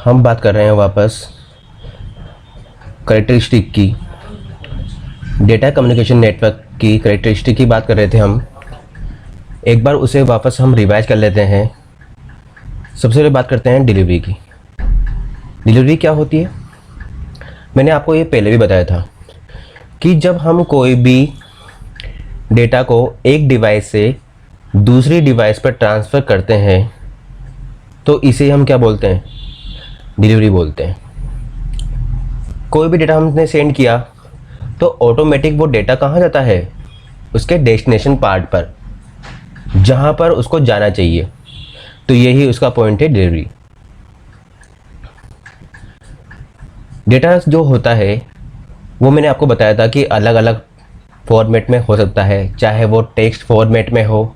हम बात कर रहे हैं वापस करेक्टरिस्टिक की, डेटा कम्युनिकेशन नेटवर्क की करेक्टरिस्टिक की बात कर रहे थे हम। एक बार उसे वापस हम रिवाइज कर लेते हैं। सबसे पहले बात करते हैं डिलीवरी की। डिलीवरी क्या होती है? मैंने आपको ये पहले भी बताया था कि जब हम कोई भी डेटा को एक डिवाइस से दूसरी डिवाइस पर ट्रांसफ़र करते हैं तो इसे हम क्या बोलते हैं? डिलीवरी बोलते हैं। कोई भी डेटा हमने सेंड किया तो ऑटोमेटिक वो डेटा कहाँ जाता है? उसके डेस्टिनेशन पार्ट पर, जहाँ पर उसको जाना चाहिए। तो यही उसका पॉइंट है, डिलीवरी। डेटा जो होता है वो मैंने आपको बताया था कि अलग अलग फॉर्मेट में हो सकता है, चाहे वो टेक्स्ट फॉर्मेट में हो,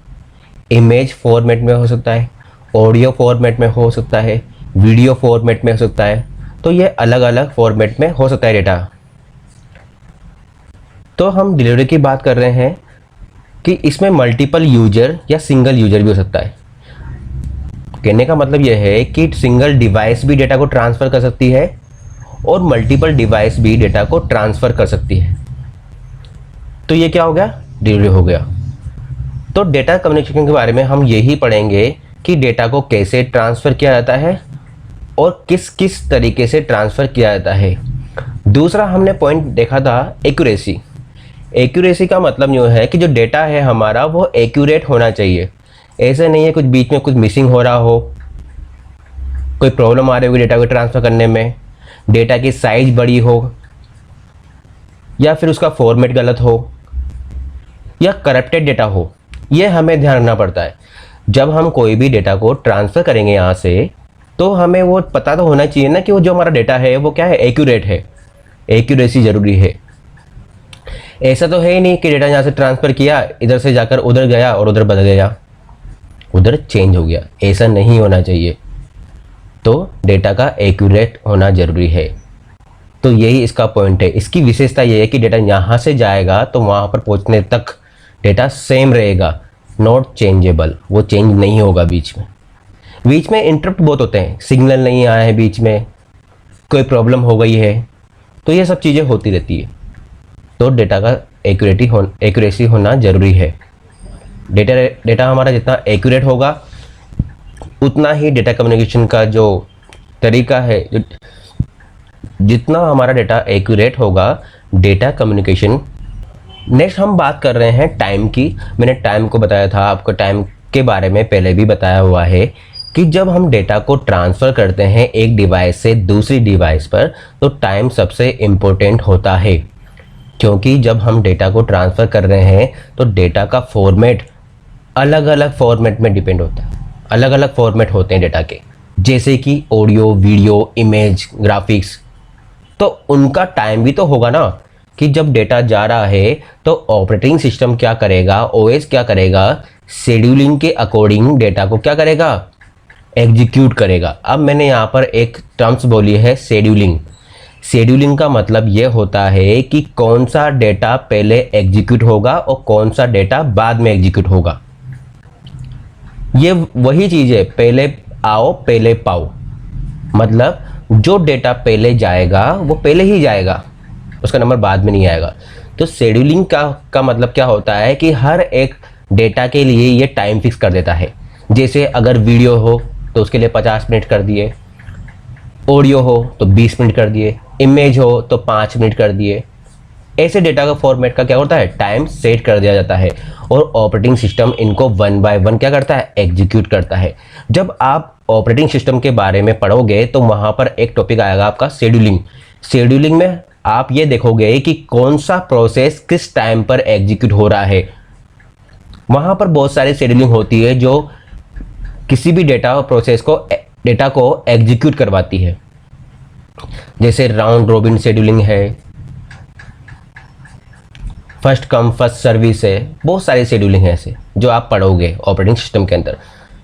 इमेज फॉर्मेट में हो सकता है, ऑडियो फॉर्मेट में हो सकता है, वीडियो फॉर्मेट में हो सकता है। तो ये अलग अलग फॉर्मेट में हो सकता है डेटा। तो हम डिलीवरी की बात कर रहे हैं कि इसमें मल्टीपल यूजर या सिंगल यूजर भी हो सकता है। कहने का मतलब यह है कि सिंगल डिवाइस भी डेटा को ट्रांसफ़र कर सकती है और मल्टीपल डिवाइस भी डेटा को ट्रांसफ़र कर सकती है। तो ये क्या हो गया? डिलीवरी हो गया। तो डेटा कम्युनिकेशन के बारे में हम यही पढ़ेंगे कि डेटा को कैसे ट्रांसफ़र किया जाता है और किस किस तरीके से ट्रांसफ़र किया जाता है। दूसरा हमने पॉइंट देखा था एक्यूरेसी। एक्यूरेसी का मतलब यूँ है कि जो डेटा है हमारा वो एक्यूरेट होना चाहिए। ऐसा नहीं है कुछ बीच में कुछ मिसिंग हो रहा हो, कोई प्रॉब्लम आ रही होगी डेटा को ट्रांसफ़र करने में, डेटा की साइज़ बड़ी हो या फिर उसका फॉर्मेट गलत हो या करप्टेड डेटा हो। ये हमें ध्यान रखना पड़ता है। जब हम कोई भी डेटा को ट्रांसफ़र करेंगे यहाँ से, तो हमें वो पता तो होना चाहिए ना कि वो जो हमारा डेटा है वो क्या है? एक्यूरेट है। एक्यूरेसी ज़रूरी है। ऐसा तो है ही नहीं कि डेटा यहाँ से ट्रांसफ़र किया, इधर से जाकर उधर गया और उधर बदल गया, उधर चेंज हो गया। ऐसा नहीं होना चाहिए। तो डेटा का एक्यूरेट होना ज़रूरी है। तो यही इसका पॉइंट है। इसकी विशेषता ये है कि डेटा यहाँ से जाएगा तो वहाँ पर पहुँचने तक डेटा सेम रहेगा, नॉट चेंजेबल। वो चेंज नहीं होगा बीच में। बीच में इंटरप्ट बहुत होते हैं, सिग्नल नहीं आया है, बीच में कोई प्रॉब्लम हो गई है, तो ये सब चीज़ें होती रहती है। तो डेटा का एक्यूरेसी होना ज़रूरी है। डेटा हमारा जितना एक्यूरेट होगा उतना ही डेटा कम्युनिकेशन का जो तरीका है, जितना हमारा डेटा एक्यूरेट होगा डेटा कम्युनिकेशन। नेक्स्ट हम बात कर रहे हैं टाइम की। मैंने टाइम को बताया था आपको, टाइम के बारे में पहले भी बताया हुआ है कि जब हम डेटा को ट्रांसफ़र करते हैं एक डिवाइस से दूसरी डिवाइस पर तो टाइम सबसे इम्पोर्टेंट होता है। क्योंकि जब हम डेटा को ट्रांसफ़र कर रहे हैं तो डेटा का फॉर्मेट अलग अलग फॉर्मेट में डिपेंड होता है। अलग अलग फॉर्मेट होते हैं डेटा के, जैसे कि ऑडियो, वीडियो, इमेज, ग्राफिक्स। तो उनका टाइम भी तो होगा ना कि जब डेटा जा रहा है तो ऑपरेटिंग सिस्टम क्या करेगा, ओएस क्या करेगा, शेड्यूलिंग के अकॉर्डिंग डेटा को क्या करेगा? एग्जीक्यूट करेगा। अब मैंने यहाँ पर एक टर्म्स बोली है, शेड्यूलिंग। शेड्यूलिंग का मतलब ये होता है कि कौन सा डेटा पहले एग्जीक्यूट होगा और कौन सा डेटा बाद में एग्जीक्यूट होगा। ये वही चीज़ है, पहले आओ पहले पाओ। मतलब जो डेटा पहले जाएगा वो पहले ही जाएगा, उसका नंबर बाद में नहीं आएगा। तो शेड्यूलिंग का मतलब क्या होता है कि हर एक डेटा के लिए ये टाइम फिक्स कर देता है। जैसे अगर वीडियो हो तो उसके लिए 50 मिनट कर दिए, ऑडियो हो तो 20 मिनट कर दिए, इमेज हो तो 5 मिनट कर दिए। ऐसे डेटा का फॉर्मेट का क्या होता है? टाइम सेट कर दिया जाता है और ऑपरेटिंग सिस्टम इनको वन बाय वन क्या करता है? एग्जीक्यूट करता है। जब आप ऑपरेटिंग सिस्टम के बारे में पढ़ोगे तो वहाँ पर एक टॉपिक आएगा आपका शेड्यूलिंग। शेड्यूलिंग में आप ये देखोगे कि कौन सा प्रोसेस किस टाइम पर एग्जीक्यूट हो रहा है। वहाँ पर बहुत सारी शेड्यूलिंग होती है जो किसी भी डेटा को एग्जीक्यूट करवाती है। जैसे राउंड रोबिन शेड्यूलिंग है, फर्स्ट कम फर्स्ट सर्विस है, बहुत सारी शेड्यूलिंग है ऐसे जो आप पढ़ोगे ऑपरेटिंग सिस्टम के अंदर।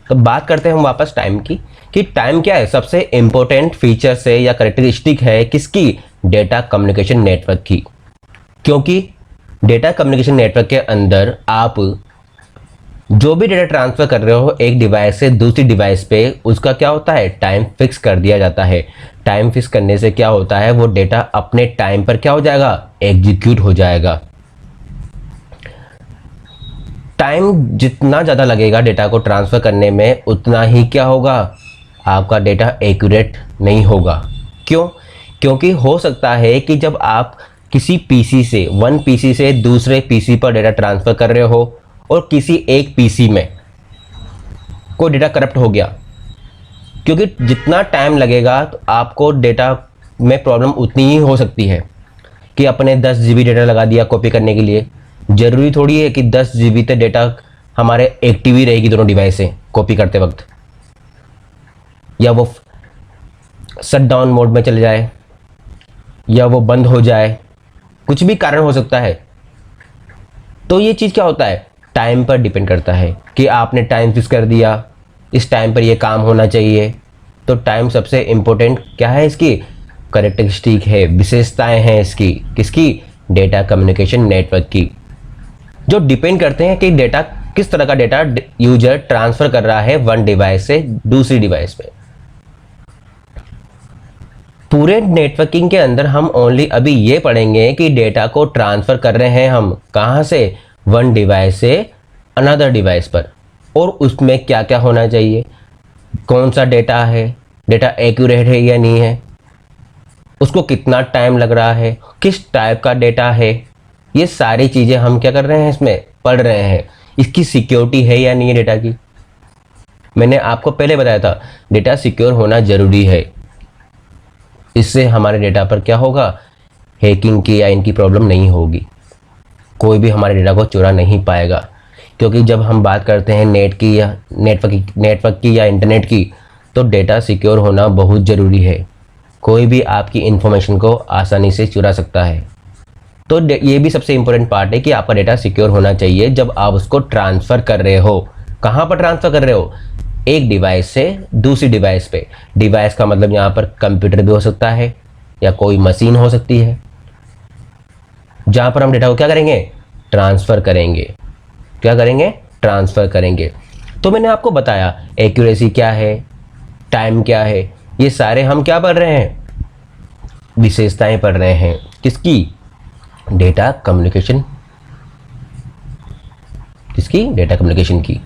तो बात करते हैं हम वापस टाइम की कि टाइम क्या है? सबसे इंपॉर्टेंट फीचर्स है या कैरेक्टरिस्टिक है किसकी? डेटा कम्युनिकेशन नेटवर्क की। क्योंकि डेटा कम्युनिकेशन नेटवर्क के अंदर आप जो भी डेटा ट्रांसफर कर रहे हो एक डिवाइस से दूसरी डिवाइस पे, उसका क्या होता है, टाइम फिक्स कर दिया जाता है। टाइम फिक्स करने से क्या होता है, वो डेटा अपने टाइम पर क्या हो जाएगा, एग्जीक्यूट हो जाएगा। टाइम जितना ज़्यादा लगेगा डेटा को ट्रांसफ़र करने में, उतना ही क्या होगा, आपका डेटा एक्यूरेट नहीं होगा। क्यों? क्योंकि हो सकता है कि जब आप किसी पीसी से, वन पीसी से दूसरे पीसी पर डेटा ट्रांसफ़र कर रहे हो और किसी एक पीसी में कोई डेटा करप्ट हो गया, क्योंकि जितना टाइम लगेगा तो आपको डेटा में प्रॉब्लम उतनी ही हो सकती है। कि अपने 10 जीबी डेटा लगा दिया कॉपी करने के लिए, ज़रूरी थोड़ी है कि 10 जीबी तक डेटा हमारे एक्टिव ही रहेगी दोनों डिवाइस से कॉपी करते वक्त, या वो शट डाउन मोड में चले जाए या वो बंद हो जाए, कुछ भी कारण हो सकता है। तो ये चीज़ क्या होता है, टाइम पर डिपेंड करता है कि आपने टाइम फिक्स कर दिया, इस टाइम पर ये काम होना चाहिए। तो टाइम सबसे इम्पोर्टेंट क्या है, इसकी कैरेक्टरिस्टिक है, विशेषताएं हैं इसकी, किसकी, डेटा कम्युनिकेशन नेटवर्क की, जो डिपेंड करते हैं कि डेटा किस तरह का डेटा यूजर ट्रांसफर कर रहा है वन डिवाइस से दूसरी डिवाइस पे। पूरे नेटवर्किंग के अंदर हम ओनली अभी ये पढ़ेंगे कि डेटा को ट्रांसफर कर रहे हैं हम कहां से, वन डिवाइस से अनदर डिवाइस पर, और उसमें क्या क्या होना चाहिए, कौन सा डेटा है, डेटा एक्यूरेट है या नहीं है, उसको कितना टाइम लग रहा है, किस टाइप का डेटा है, ये सारी चीज़ें हम क्या कर रहे हैं, इसमें पढ़ रहे हैं। इसकी सिक्योरिटी है या नहीं है डेटा की। मैंने आपको पहले बताया था डेटा सिक्योर होना ज़रूरी है, इससे हमारे डेटा पर क्या होगा, हैकिंग की या इनकी प्रॉब्लम नहीं होगी, कोई भी हमारे डेटा को चुरा नहीं पाएगा। क्योंकि जब हम बात करते हैं नेट की या नेटवर्क की या इंटरनेट की, तो डेटा सिक्योर होना बहुत ज़रूरी है। कोई भी आपकी इन्फॉर्मेशन को आसानी से चुरा सकता है। तो ये भी सबसे इम्पोर्टेंट पार्ट है कि आपका डेटा सिक्योर होना चाहिए जब आप उसको ट्रांसफ़र कर रहे हो। कहाँ पर ट्रांसफ़र कर रहे हो, एक डिवाइस से दूसरी डिवाइस पे। डिवाइस का मतलब यहाँ पर कंप्यूटर भी हो सकता है या कोई मशीन हो सकती है, जहाँ पर हम डेटा को क्या करेंगे, ट्रांसफ़र करेंगे। क्या करेंगे, ट्रांसफ़र करेंगे। तो मैंने आपको बताया एक्यूरेसी क्या है, टाइम क्या है, ये सारे हम क्या पढ़ रहे हैं, विशेषताएं पढ़ रहे हैं, किसकी, डेटा कम्युनिकेशन, किसकी, डेटा कम्युनिकेशन की।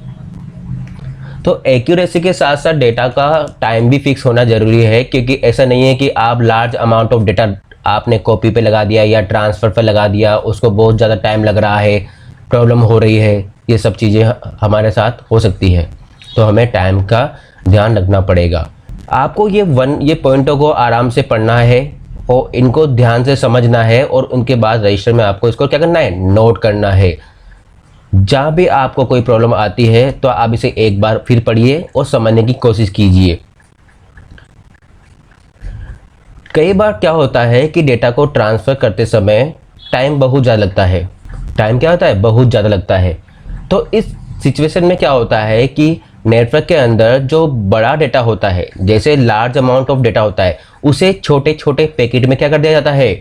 तो एक्यूरेसी के साथ साथ डेटा का टाइम भी फिक्स होना ज़रूरी है, क्योंकि ऐसा नहीं है कि आप लार्ज अमाउंट ऑफ डेटा आपने कॉपी पे लगा दिया या ट्रांसफ़र पे लगा दिया, उसको बहुत ज़्यादा टाइम लग रहा है, प्रॉब्लम हो रही है, ये सब चीज़ें हमारे साथ हो सकती है। तो हमें टाइम का ध्यान रखना पड़ेगा। आपको ये पॉइंटों को आराम से पढ़ना है और इनको ध्यान से समझना है, और उनके बाद रजिस्टर में आपको इसको क्या करना है, नोट करना है। जहाँ भी आपको कोई प्रॉब्लम आती है तो आप इसे एक बार फिर पढ़िए और समझने की कोशिश कीजिए। कई बार क्या होता है कि डेटा को ट्रांसफ़र करते समय टाइम बहुत ज़्यादा लगता है। टाइम क्या होता है, बहुत ज़्यादा लगता है। तो इस सिचुएशन में क्या होता है कि नेटवर्क के अंदर जो बड़ा डेटा होता है, जैसे लार्ज अमाउंट ऑफ डेटा होता है, उसे छोटे छोटे पैकेट में क्या कर दिया जाता है,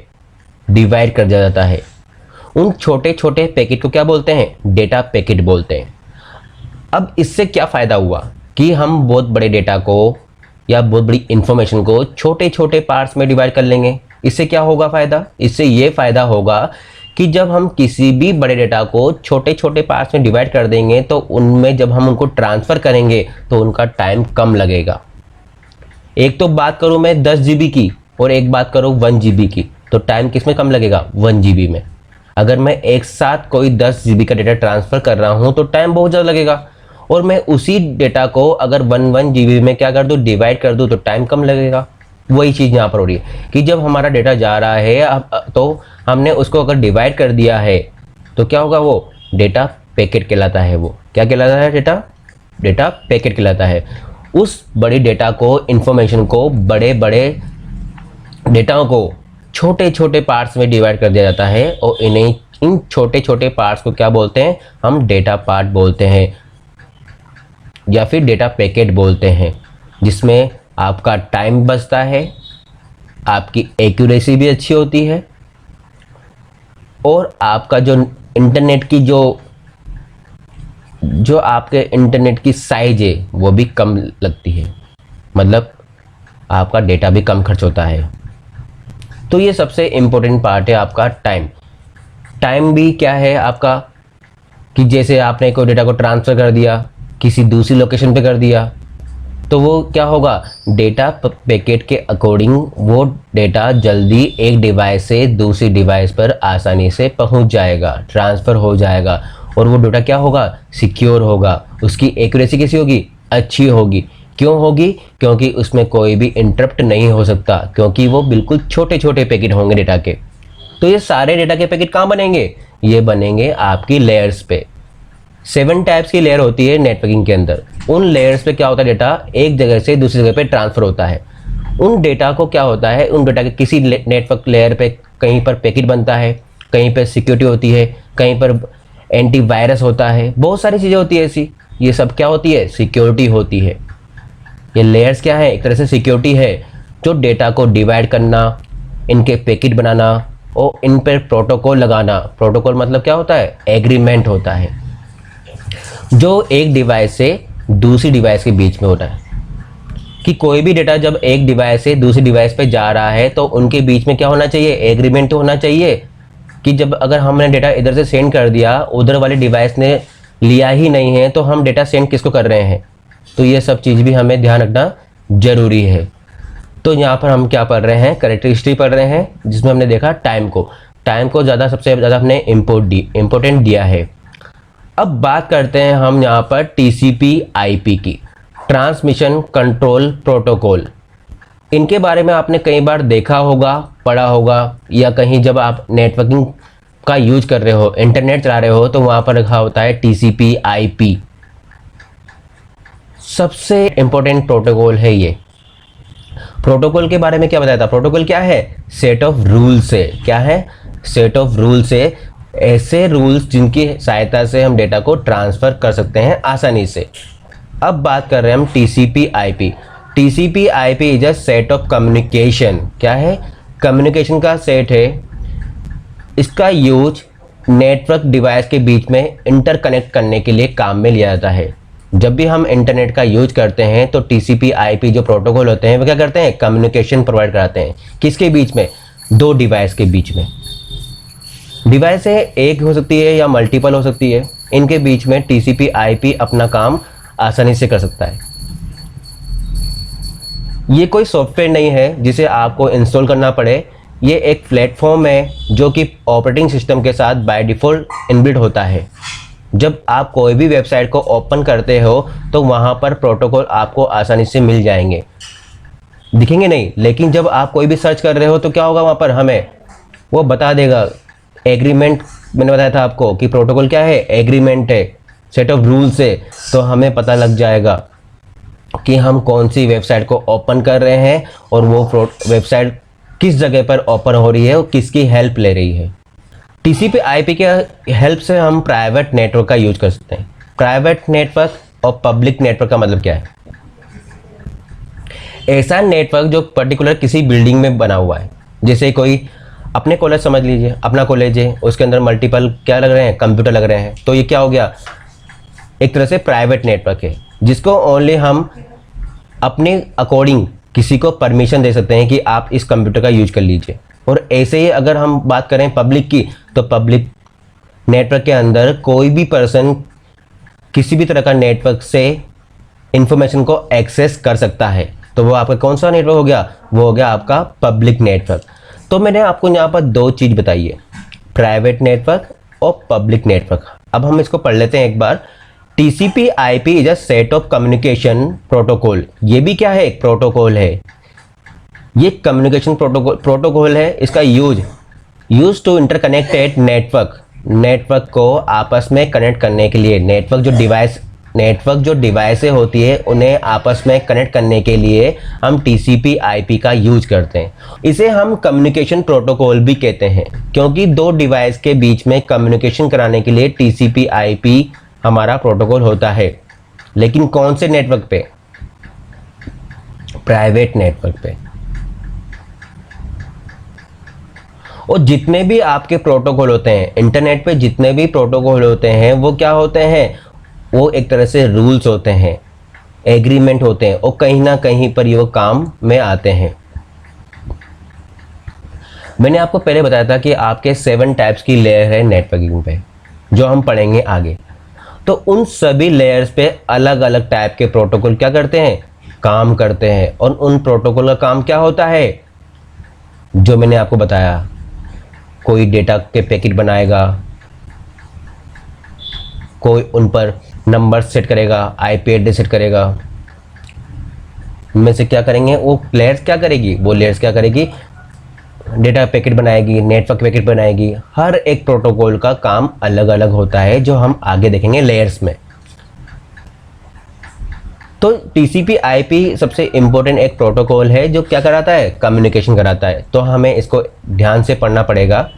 डिवाइड कर दिया जाता है। उन छोटे छोटे पैकेट को क्या बोलते हैं, डेटा पैकेट बोलते हैं। अब इससे क्या फ़ायदा हुआ कि हम बहुत बड़े डेटा को या बहुत बड़ी इंफॉर्मेशन को छोटे छोटे पार्ट्स में डिवाइड कर लेंगे। इससे क्या होगा फ़ायदा, इससे ये फ़ायदा होगा कि जब हम किसी भी बड़े डेटा को छोटे छोटे पार्ट्स में डिवाइड कर देंगे तो उनमें जब हम उनको ट्रांसफ़र करेंगे तो उनका टाइम कम लगेगा। एक तो बात करूँ मैं 10 GB की और एक बात करूँ 1 GB की, तो टाइम किस में कम लगेगा, 1 GB में। अगर मैं एक साथ कोई 10 GB का डेटा ट्रांसफ़र कर रहा हूँ तो टाइम बहुत ज़्यादा लगेगा, और मैं उसी डेटा को अगर 1 GB में क्या कर दूँ, डिवाइड कर दूँ, तो टाइम कम लगेगा। वही चीज़ यहाँ पर हो रही है कि जब हमारा डेटा जा रहा है तो हमने उसको अगर डिवाइड कर दिया है तो क्या होगा, वो डेटा पैकेट कहलाता है। वो क्या कहलाता है, डेटा पैकेट कहलाता है। उस बड़ी डेटा को, इंफॉर्मेशन को, बड़े बड़े डेटा को छोटे छोटे पार्ट्स में डिवाइड कर दिया जाता है, और इन छोटे छोटे पार्ट्स को क्या बोलते हैं, हम डेटा पार्ट बोलते हैं या फिर डेटा पैकेट बोलते हैं, जिसमें आपका टाइम बचता है, आपकी एक्यूरेसी भी अच्छी होती है, और आपका जो इंटरनेट की जो जो आपके इंटरनेट की साइज है वो भी कम लगती है, मतलब आपका डेटा भी कम खर्च होता है। तो ये सबसे इम्पोर्टेंट पार्ट है आपका टाइम। टाइम भी क्या है आपका, कि जैसे आपने कोई डेटा को ट्रांसफ़र कर दिया, किसी दूसरी लोकेशन पे कर दिया, तो वो क्या होगा, डेटा पैकेट के अकॉर्डिंग वो डेटा जल्दी एक डिवाइस से दूसरी डिवाइस पर आसानी से पहुंच जाएगा, ट्रांसफ़र हो जाएगा। और वो डेटा क्या होगा, सिक्योर होगा, उसकी एक्यूरेसी कैसी होगी, अच्छी होगी। क्यों होगी, क्योंकि उसमें कोई भी इंटरप्ट नहीं हो सकता, क्योंकि वो बिल्कुल छोटे छोटे पैकेट होंगे डेटा के। तो ये सारे डेटा के पैकेट कहाँ बनेंगे, ये बनेंगे आपकी लेयर्स पे। 7 टाइप्स की लेयर होती है नेटवर्किंग के अंदर। उन लेयर्स पे क्या होता है, डेटा एक जगह से दूसरी जगह पे ट्रांसफर होता है। उन डेटा को क्या होता है, उन डेटा के किसी नेटवर्क लेयर पे कहीं पर पैकेट बनता है, कहीं पर सिक्योरिटी होती है, कहीं पर एंटीवायरस होता है, बहुत सारी चीज़ें होती है ऐसी। ये सब क्या होती है, सिक्योरिटी होती है। ये लेयर्स क्या है, एक तरह से सिक्योरिटी है, जो डेटा को डिवाइड करना, इनके पैकेट बनाना और इन पर प्रोटोकॉल लगाना। प्रोटोकॉल मतलब क्या होता है, एग्रीमेंट होता है, जो एक डिवाइस से दूसरी डिवाइस के बीच में होता है। कि कोई भी डेटा जब एक डिवाइस से दूसरी डिवाइस पे जा रहा है तो उनके बीच में क्या होना चाहिए, एग्रीमेंट होना चाहिए। कि जब अगर हमने डेटा इधर से सेंड कर दिया, उधर वाली डिवाइस ने लिया ही नहीं है, तो हम डेटा सेंड किसको कर रहे हैं। तो ये सब चीज़ भी हमें ध्यान रखना जरूरी है। तो यहाँ पर हम क्या पढ़ रहे हैं, कैरेक्टरिस्टिक पढ़ रहे हैं, जिसमें हमने देखा टाइम को। टाइम को ज़्यादा, सबसे ज़्यादा हमने इम्पोर्टेंट दिया है। अब बात करते हैं हम यहाँ पर टीसीपी आईपी की, ट्रांसमिशन कंट्रोल प्रोटोकॉल। इनके बारे में आपने कई बार देखा होगा, पढ़ा होगा, या कहीं जब आप नेटवर्किंग का यूज कर रहे हो, इंटरनेट चला रहे हो, तो वहाँ पर लिखा होता है टीसीपी आईपी। सबसे इम्पोर्टेंट प्रोटोकॉल है ये। प्रोटोकॉल के बारे में क्या बताया था, प्रोटोकॉल क्या है, सेट ऑफ रूल्स है। क्या है, सेट ऑफ रूल्स है, ऐसे रूल्स जिनकी सहायता से हम डेटा को ट्रांसफ़र कर सकते हैं आसानी से। अब बात कर रहे हैं हम TCP IP. TCP IP is a set of communication. क्या है, कम्युनिकेशन का सेट है। इसका यूज नेटवर्क डिवाइस के बीच में इंटरकनेक्ट करने के लिए काम में लिया जाता है। जब भी हम इंटरनेट का यूज करते हैं तो टीसीपी आईपी जो प्रोटोकॉल होते हैं वो क्या करते हैं, कम्युनिकेशन प्रोवाइड कराते हैं। किसके बीच में, दो डिवाइस के बीच में। डिवाइस है, एक हो सकती है या मल्टीपल हो सकती है, इनके बीच में टीसीपी आईपी अपना काम आसानी से कर सकता है। ये कोई सॉफ्टवेयर नहीं है जिसे आपको इंस्टॉल करना पड़े, ये एक प्लेटफॉर्म है जो कि ऑपरेटिंग सिस्टम के साथ बाय डिफ़ॉल्ट इनबिल्ट होता है। जब आप कोई भी वेबसाइट को ओपन करते हो तो वहाँ पर प्रोटोकॉल आपको आसानी से मिल जाएंगे, दिखेंगे नहीं, लेकिन जब आप कोई भी सर्च कर रहे हो तो क्या होगा, वहाँ पर हमें वो बता देगा। एग्रीमेंट मैंने बताया था आपको कि प्रोटोकॉल क्या है, एग्रीमेंट है, सेट ऑफ रूल्स है। तो हमें पता लग जाएगा कि हम कौन सी वेबसाइट को ओपन कर रहे हैं और वो वेबसाइट किस जगह पर ओपन हो रही है और किसकी हेल्प ले रही है। टीसीपी आईपी के हेल्प से हम प्राइवेट नेटवर्क का यूज कर सकते हैं। प्राइवेट नेटवर्क और पब्लिक नेटवर्क का मतलब क्या है, ऐसा नेटवर्क जो पर्टिकुलर किसी बिल्डिंग में बना हुआ है। जैसे कोई अपने कॉलेज समझ लीजिए, अपना कॉलेज है, उसके अंदर मल्टीपल क्या लग रहे हैं, कंप्यूटर लग रहे हैं, तो ये क्या हो गया, एक तरह से प्राइवेट नेटवर्क है, जिसको ओनली हम अपने अकॉर्डिंग किसी को परमिशन दे सकते हैं कि आप इस कंप्यूटर का यूज कर लीजिए। और ऐसे ही अगर हम बात करें पब्लिक की, तो पब्लिक नेटवर्क के अंदर कोई भी पर्सन किसी भी तरह का नेटवर्क से इंफॉर्मेशन को एक्सेस कर सकता है। तो वो आपका कौन सा नेटवर्क हो गया, वो हो गया आपका पब्लिक नेटवर्क। तो मैंने आपको यहाँ पर दो चीज़ बताई है, प्राइवेट नेटवर्क और पब्लिक नेटवर्क। अब हम इसको पढ़ लेते हैं एक बार। TCP IP is a set of communication protocol. ये भी क्या है, एक प्रोटोकॉल है। ये कम्युनिकेशन प्रोटोकॉल है। इसका यूज टू इंटरकनेक्टेड नेटवर्क को आपस में कनेक्ट करने के लिए, नेटवर्क जो डिवाइसें होती है उन्हें आपस में कनेक्ट करने के लिए हम टीसीपी आईपी का यूज करते हैं। इसे हम कम्युनिकेशन प्रोटोकॉल भी कहते हैं, क्योंकि दो डिवाइस के बीच में कम्युनिकेशन कराने के लिए टीसीपी आईपी हमारा प्रोटोकॉल होता है। लेकिन कौन से नेटवर्क पे, प्राइवेट नेटवर्क पे। और जितने भी आपके प्रोटोकॉल होते हैं इंटरनेट पे, जितने भी प्रोटोकॉल होते हैं वो क्या होते हैं, वो एक तरह से रूल्स होते हैं, एग्रीमेंट होते हैं, और कहीं ना कहीं पर ये काम में आते हैं। मैंने आपको पहले बताया था कि आपके 7 टाइप्स की लेयर है नेटवर्किंग पे, जो हम पढ़ेंगे आगे। तो उन सभी लेयर्स पे अलग अलग टाइप के प्रोटोकॉल क्या करते हैं, काम करते हैं। और उन प्रोटोकॉल का काम क्या होता है, जो मैंने आपको बताया, कोई डेटा के पैकेट बनाएगा, कोई उन पर नंबर सेट करेगा, आईपी एड्रेस सेट करेगा। उनमें से क्या करेंगे, वो लेयर्स क्या करेगी, वो लेयर्स क्या करेगी, डेटा पैकेट बनाएगी, नेटवर्क पैकेट बनाएगी। हर एक प्रोटोकॉल का काम अलग अलग होता है, जो हम आगे देखेंगे लेयर्स में। तो टीसीपी आईपी सबसे इंपॉर्टेंट एक प्रोटोकॉल है जो क्या कराता है, कम्युनिकेशन कराता है। तो हमें इसको ध्यान से पढ़ना पड़ेगा।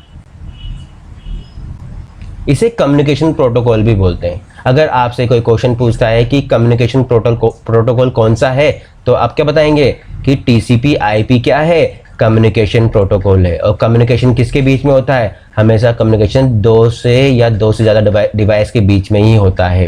इसे कम्युनिकेशन प्रोटोकॉल भी बोलते हैं। अगर आपसे कोई क्वेश्चन पूछता है कि कम्युनिकेशन प्रोटोकॉल कौन सा है, तो आप क्या बताएंगे कि टीसीपी आईपी क्या है, कम्युनिकेशन प्रोटोकॉल है। और कम्युनिकेशन किसके बीच में होता है, हमेशा कम्युनिकेशन 2 से या 2 से ज़्यादा डिवाइस के बीच में ही होता है।